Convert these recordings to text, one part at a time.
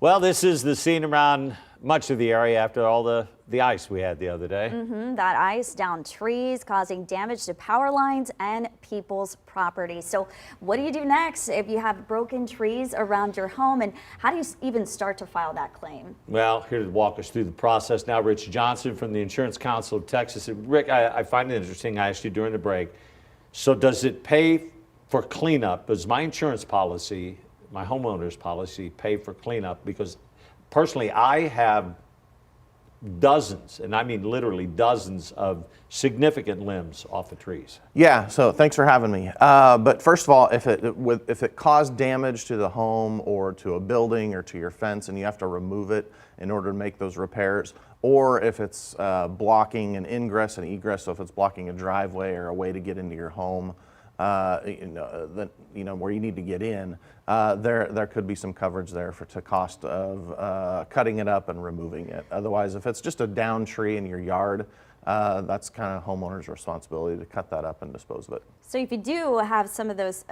Well, this is the scene around much of the area after all the ice we had the other day. That ice down trees, causing damage to power lines and people's property. So what do you do next if you have broken trees around your home, and how do you even start to file that claim? Well, here to walk us through the process now, Rich Johnson from the Insurance Council of Texas. Rick, I find it interesting. I asked you during the break. So does it pay for cleanup? Does my insurance policy, my homeowner's policy, pay for cleanup? Because personally, I have dozens, and I mean literally dozens of significant limbs off of trees. Yeah, so thanks for having me. But first of all, if it caused damage to the home or to a building or to your fence and you have to remove it in order to make those repairs, or if it's blocking an ingress and egress, so if it's blocking a driveway or a way to get into your home, where you need to get in, there could be some coverage there to cost of cutting it up and removing it. Otherwise, if it's just a down tree in your yard, that's kind of homeowner's responsibility to cut that up and dispose of it. So if you do have some of those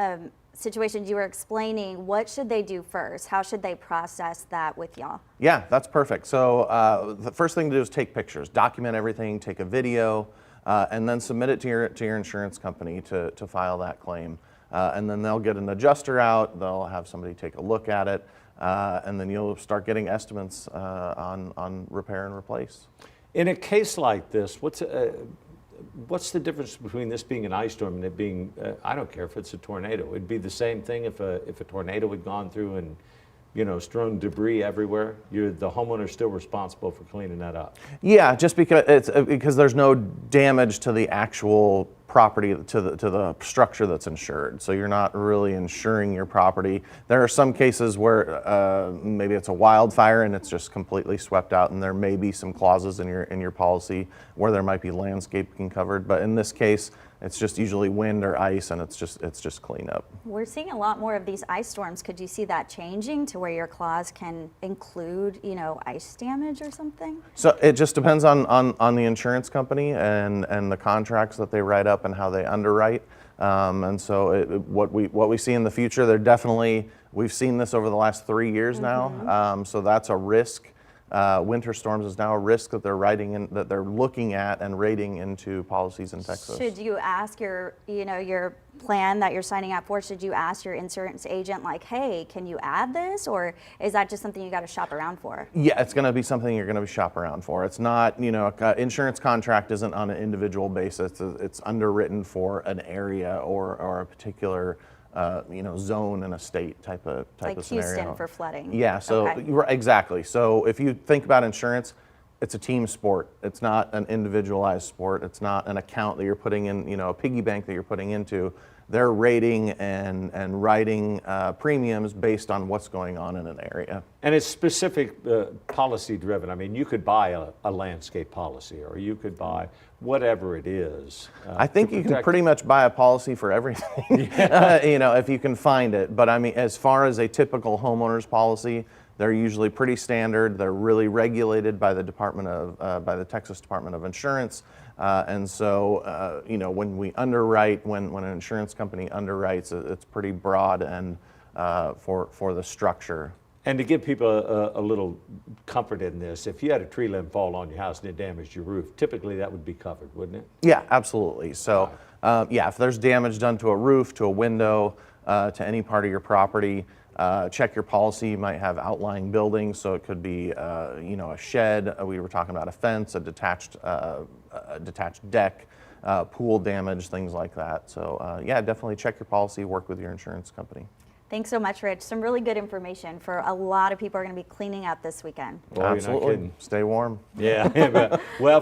situations you were explaining, what should they do first? How should they process that with y'all? Yeah, that's perfect. So the first thing to do is take pictures, document everything, take a video, and then submit it to your insurance company to file that claim. And then they'll get an adjuster out, they'll have somebody take a look at it, and then you'll start getting estimates on repair and replace. In a case like this, what's the difference between this being an ice storm and it being, I don't care if it's a tornado. It'd be the same thing if a tornado had gone through and strewn debris everywhere. The homeowner's still responsible for cleaning that up. Yeah, just because there's no damage to the actual property, to the structure that's insured. So you're not really insuring your property. There are some cases where maybe it's a wildfire and it's just completely swept out, and there may be some clauses in your policy where there might be landscaping covered. But in this case, it's just usually wind or ice, and it's just cleanup. We're seeing a lot more of these ice storms. Could you see that changing to where your clause can include, ice damage or something? So it just depends on the insurance company and the contracts that they write up and how they underwrite. And so what we see in the future, we've seen this over the last 3 years now. So that's a risk. Winter storms is now a risk that they're looking at and rating into policies in Texas. Should you ask your plan that you're signing up for, should you ask your insurance agent, like, hey, can you add this? Or is that just something you got to shop around for? Yeah, it's going to be something you're going to shop around for. It's not, insurance contract isn't on an individual basis. It's underwritten for an area or a particular zone in a state type of like scenario. Houston for flooding. Yeah, so exactly. So if you think about insurance, it's a team sport. It's not an individualized sport. It's not an account that you're putting in, a piggy bank that you're putting into. They're rating and writing premiums based on what's going on in an area. And it's specific policy driven. I mean, you could buy a landscape policy, or you could buy whatever it is. I think you can pretty much buy a policy for everything, if you can find it. But I mean, as far as a typical homeowner's policy, they're usually pretty standard. They're really regulated by the by the Texas Department of Insurance. And so, when we underwrite, when an insurance company underwrites, it's pretty broad and for the structure. And to give people a little comfort in this, if you had a tree limb fall on your house and it damaged your roof, typically that would be covered, wouldn't it? Yeah, absolutely. So, if there's damage done to a roof, to a window, to any part of your property, check your policy. You might have outlying buildings, so it could be, a shed. We were talking about a fence, a detached deck, pool damage, things like that. So, definitely check your policy. Work with your insurance company. Thanks so much, Rich. Some really good information for a lot of people who are going to be cleaning up this weekend. Absolutely. Stay warm. Yeah. Well.